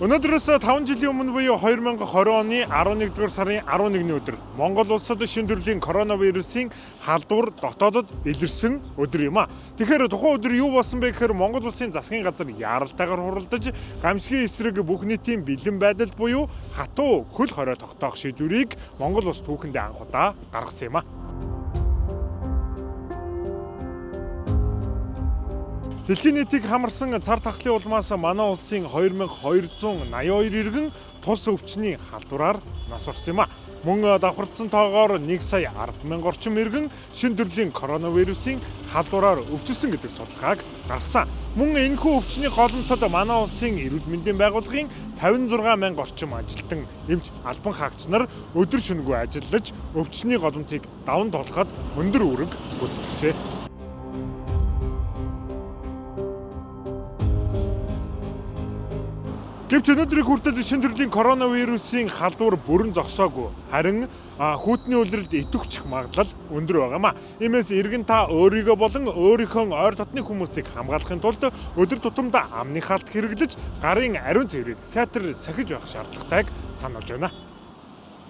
Өнөөдрөөс 5 жилийн өмнө буюу 2020 оны 11-р сарын 11-ний өдөр Монгол улсад шинэ төрлийн коронавирусын халдвар дотоодод илэрсэн өдөр юм а. Тэгэхээр тухайн өдөр юу болсон бэ гэхээр Монгол улсын засгийн газар яаралтайгаар хуралдаж гамшигын эсрэг бүх нийтийн бэлэн байдалд буюу хатуу хөл хорой тогтоох шийдвэрийг Монгол улс түүхэндээ анх удаа гаргасан юм а. Дэлхийн нийтийг хамарсан цар тахлын улмаас манай улсын 2282 иргэн тус өвчний халдвараар нас орсон юм а. Мөн давхардсан тоогоор 1 сая 10,000 орчим иргэн шинэ төрлийн коронавирусын халдвараар өвчлсөн гэдэг судалгааг гаргасан. Мөн энэхүү өвчний голомтод манай улсын эрүүл мэндийн байгууллагын 56,000 орчим ажилтан эмч албан хаагч нар өдөр шөнөгүй ажиллаж өвчний голомтыг даван туулахад өндөр үүрэг гүйцэтгсэн. Гэвч өнөөдрийг хүртэл шинэ төрлийн коронавирусын халдвар бүрэн зогсоогүй. Харин хүйтний улиралд идэвхжих магадлал өндөр байгаа юм а. Иймээс иргэн та өөрийгөө болон өөрийнхөө ойр дотны хүмүүсийг хамгаалахын тулд өдөр тутамдаа амны халт хэрэглэж, гарын ариун цэврийг сайтар сахиж байх шаардлагатайг сануулж байна.